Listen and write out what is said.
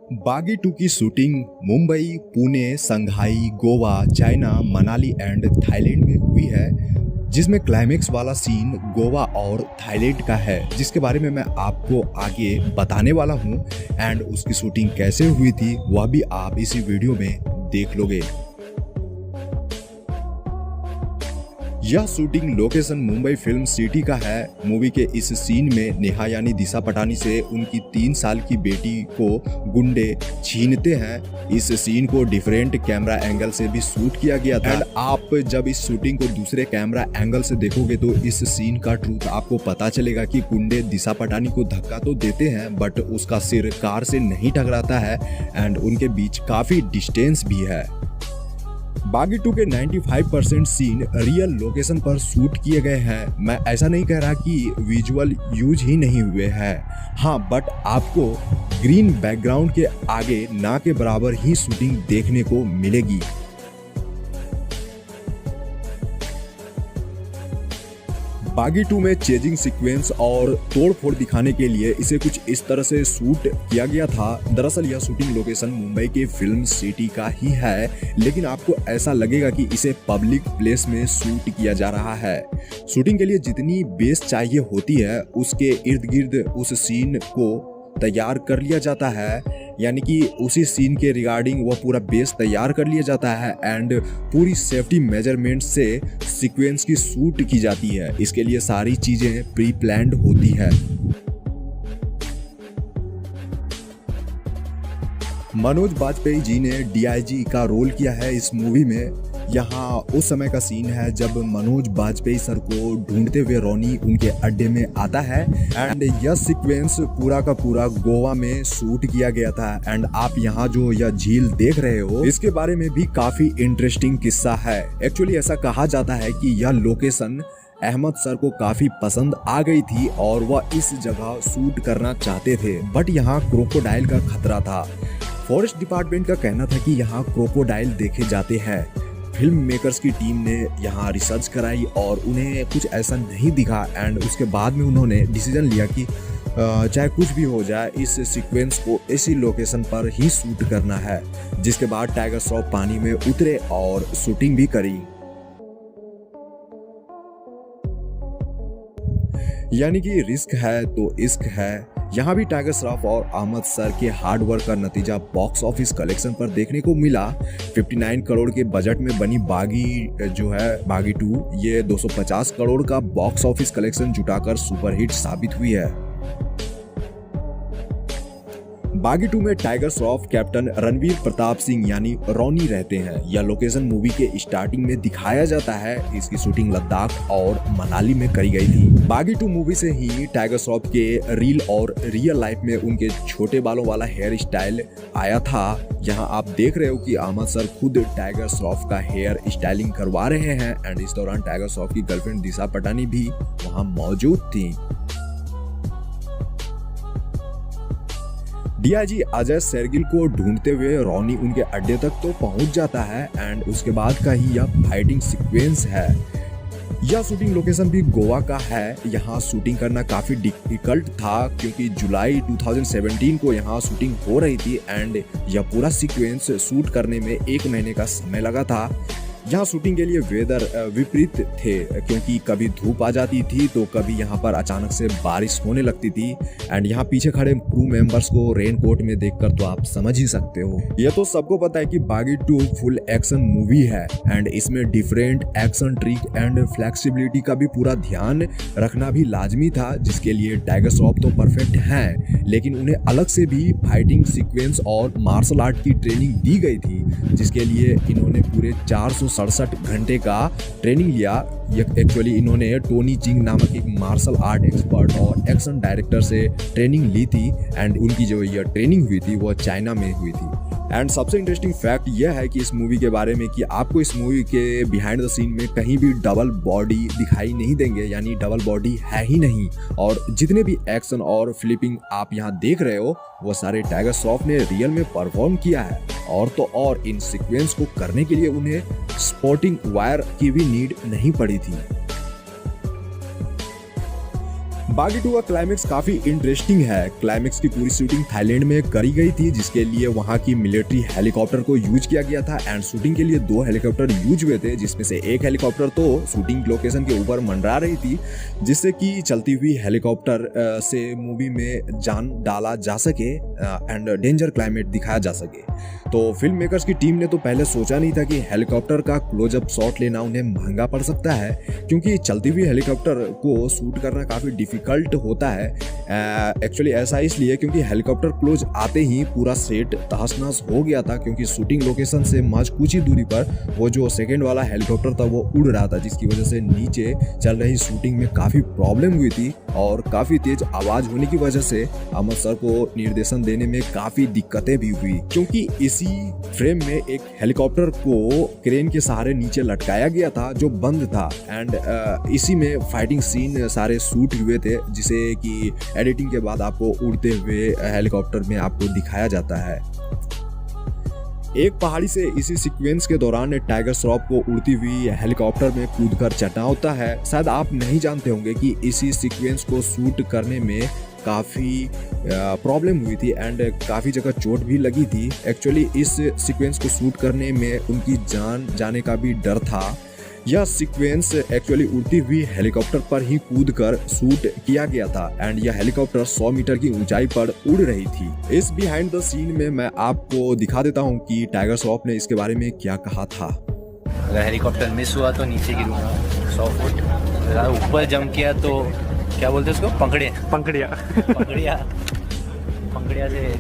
बागी 2 की shooting Mumbai, Pune, Shanghai, Goa, China, Manali and Thailand में हुई है, जिसमें क्लाइमेक्स वाला सीन गोवा और थाईलैंड का है, जिसके बारे में मैं आपको आगे बताने वाला हूं एंड उसकी शूटिंग कैसे हुई थी वह भी आप इसी वीडियो में देख लोगे। यह shooting location Mumbai film city का है। मूवी के इस सीन में नेहा यानी दिशा पटानी से उनकी 3 साल की बेटी को गुंडे छीनते हैं। इस सीन को डिफरेंट कैमरा एंगल से भी शूट किया गया था एंड आप जब इस शूटिंग को दूसरे कैमरा एंगल से देखोगे तो इस सीन का ट्रूथ आपको पता चलेगा कि गुंडे दिशा पटानी को धक्का तो देते हैं बट उसका सिर कार से नहीं टकराता है एंड उनके बीच काफी डिस्टेंस भी है। बागी 2 के 95% सीन रियल लोकेशन पर शूट किए गए हैं। मैं ऐसा नहीं कह रहा कि विजुअल यूज ही नहीं हुए हैं, हाँ, बट आपको ग्रीन बैकग्राउंड के आगे ना के बराबर ही शूटिंग देखने को मिलेगी। बागी 2 में चेजिंग सीक्वेंस और तोड़फोड़ दिखाने के लिए इसे कुछ इस तरह से शूट किया गया था। दरअसल यह शूटिंग लोकेशन मुंबई के फिल्म सिटी का ही है, लेकिन आपको ऐसा लगेगा कि इसे पब्लिक प्लेस में शूट किया जा रहा है। शूटिंग के लिए जितनी बेस चाहिए होती है उसके इर्द गिर्द उस सीन को तैयार कर लिया जाता है, यानी कि उसी सीन के रिगार्डिंग वह पूरा बेस तैयार कर लिया जाता है एंड पूरी सेफ्टी मेजरमेंट से सीक्वेंस की शूट की जाती है। इसके लिए सारी चीजें प्री प्लान्ड होती है। मनोज बाजपेयी जी ने डीआईजी का रोल किया है इस मूवी में। यहाँ उस समय का सीन है जब मनोज बाजपेयी सर को ढूंढते हुए रोनी उनके अड्डे में आता है एंड यह सीक्वेंस पूरा का पूरा गोवा में शूट किया गया था एंड आप यहाँ जो यह झील देख रहे हो इसके बारे में भी काफी इंटरेस्टिंग किस्सा है। एक्चुअली ऐसा कहा जाता है कि यह लोकेशन अहमद सर को काफी पसंद आ गई थी और वह इस जगह शूट करना चाहते थे, बट यहाँ क्रोकोडाइल का खतरा था। फॉरेस्ट डिपार्टमेंट का कहना था कि यहाँ क्रोकोडाइल देखे जाते हैं। फिल्म मेकर्स की टीम ने यहाँ रिसर्च कराई और उन्हें कुछ ऐसा नहीं दिखा एंड उसके बाद में उन्होंने डिसीजन लिया कि चाहे कुछ भी हो जाए इस सीक्वेंस को इसी लोकेशन पर ही शूट करना है, जिसके बाद टाइगर श्रॉफ पानी में उतरे और शूटिंग भी करी। यानी कि रिस्क है तो इश्क है। यहाँ भी टाइगर श्रॉफ और अहमद सर के हार्ड वर्क का नतीजा बॉक्स ऑफिस कलेक्शन पर देखने को मिला। 59 करोड़ के बजट में बनी बागी 2 ये 250 करोड़ का बॉक्स ऑफिस कलेक्शन जुटाकर सुपरहिट साबित हुई है। बागी 2 में टाइगर श्रॉफ कैप्टन रणवीर प्रताप सिंह यानी रॉनी रहते हैं। यह लोकेशन मूवी के स्टार्टिंग में दिखाया जाता है। इसकी शूटिंग लद्दाख और मनाली में करी गई थी। बागी 2 मूवी से ही टाइगर श्रॉफ के रील और रियल लाइफ में उनके छोटे बालों वाला हेयर स्टाइल आया था। यहाँ आप देख रहे हो कि अहमद सर खुद टाइगर श्रॉफ का हेयर स्टाइलिंग करवा रहे हैं एंड इस दौरान टाइगर श्रॉफ की गर्लफ्रेंड दिशा पटानी भी वहाँ मौजूद थी। डीआईजी अजय शेरगिल को ढूंढते हुए रॉनी उनके अड्डे तक तो पहुंच जाता है एंड उसके बाद का ही यह फाइटिंग सीक्वेंस है। यह शूटिंग लोकेशन भी गोवा का है। यहाँ शूटिंग करना काफी डिफिकल्ट था क्योंकि जुलाई 2017 को यहाँ शूटिंग हो रही थी एंड यह पूरा सीक्वेंस शूट करने में 1 महीने का समय लगा था। यहाँ शूटिंग के लिए वेदर विपरीत थे क्योंकि कभी धूप आ जाती थी तो कभी यहाँ पर अचानक से बारिश होने लगती थी एंड यहाँ पीछे खड़े क्रू मेंबर्स को रेनकोट में देखकर तो आप समझ ही सकते हो। ये तो सबको पता है कि बागी 2 फुल एक्शन मूवी है एंड इसमें different action trick and flexibility का भी पूरा ध्यान रखना भी लाजमी था, जिसके लिए टाइगर श्रॉफ तो परफेक्ट हैं, लेकिन उन्हें अलग से भी फाइटिंग सीक्वेंस और मार्शल आर्ट की ट्रेनिंग दी गई थी, जिसके लिए इन्होंने पूरे 467 घंटे का ट्रेनिंग लिया। एक्चुअली इन्होंने टोनी चिंग नामक एक मार्शल आर्ट एक्सपर्ट और एक्शन डायरेक्टर से ट्रेनिंग ली थी एंड उनकी जो यह ट्रेनिंग हुई थी वो चाइना में हुई थी। एंड सबसे इंटरेस्टिंग फैक्ट यह है कि इस मूवी के बारे में कि आपको इस मूवी के बिहाइंड द सीन में कहीं भी डबल बॉडी दिखाई नहीं देंगे, यानी डबल बॉडी है ही नहीं, और जितने भी एक्शन और फ्लिपिंग आप यहाँ देख रहे हो वो सारे टाइगर श्रॉफ ने रियल में परफॉर्म किया है। और तो और इन सीक्वेंस को करने के लिए उन्हें स्पोर्टिंग वायर की भी नीड नहीं पड़ी थी। बागी 2 का क्लाइमेक्स काफी इंटरेस्टिंग है। क्लाइमेक्स की पूरी शूटिंग थाईलैंड में करी गई थी, जिसके लिए वहां की मिलिट्री हेलीकॉप्टर को यूज किया गया था एंड शूटिंग के लिए 2 हेलीकॉप्टर यूज हुए थे, जिसमें से एक हेलीकॉप्टर तो शूटिंग लोकेशन के ऊपर मंडरा रही थी, जिससे कि चलती हुई हेलीकॉप्टर से मूवी में जान डाला जा सके एंड डेंजर क्लाइमेट दिखाया जा सके। तो फिल्म मेकर्स की टीम ने तो पहले सोचा नहीं था कि हेलीकॉप्टर का क्लोजअप शॉट लेना उन्हें महंगा पड़ सकता है, क्योंकि चलती हुई हेलीकॉप्टर को शूट करना काफी डिफिकल्ट होता है। एक्चुअली ऐसा इसलिए क्योंकि हेलीकॉप्टर क्लोज आते ही पूरा सेट तहस-नहस हो गया था, क्योंकि शूटिंग लोकेशन से महज कुछ ही दूरी पर वो जो सेकेंड वाला हेलीकॉप्टर था वो उड़ रहा था, जिसकी वजह से नीचे चल रही शूटिंग में काफी प्रॉब्लम हुई थी और काफी तेज आवाज होने की वजह से अहमद सर को निर्देशन देने में काफी दिक्कतें भी हुई, क्योंकि इसी फ्रेम में एक हेलीकॉप्टर को क्रेन के सहारे नीचे लटकाया गया था जो बंद था एंड इसी में फाइटिंग सीन सारे शूट हुए थे, जिसे कि एडिटिंग के बाद आपको उड़ते हुए हेलीकॉप्टर में आपको दिखाया जाता है। एक पहाड़ी से इसी सीक्वेंस के दौरान टाइगर श्रॉफ को उड़ती हुई हेलीकॉप्टर में कूदकर चढ़ना होता है। शायद आप नहीं जानते होंगे कि इसी सीक्वेंस को शूट करने में काफ़ी प्रॉब्लम हुई थी एंड काफ़ी जगह चोट भी लगी थी। एक्चुअली इस सीक्वेंस को शूट करने में उनकी जान जाने का भी डर था। यह सीक्वेंस एक्चुअली उड़ती हुई हेलीकॉप्टर पर ही कूदकर शूट किया गया था एंड यह हेलीकॉप्टर 100 मीटर की ऊंचाई पर उड़ रही थी। इस बिहाइंड द सीन में मैं आपको दिखा देता हूं कि टाइगर श्रॉफ ने इसके बारे में क्या कहा था। अगर हेलीकॉप्टर मिस हुआ तो नीचे गिरूंगा 100 फुट, अगर ऊपर जंप किया तो क्या बोलते हैं उसको, पंखड़िया पंखड़िया पंखड़िया पंखड़िया से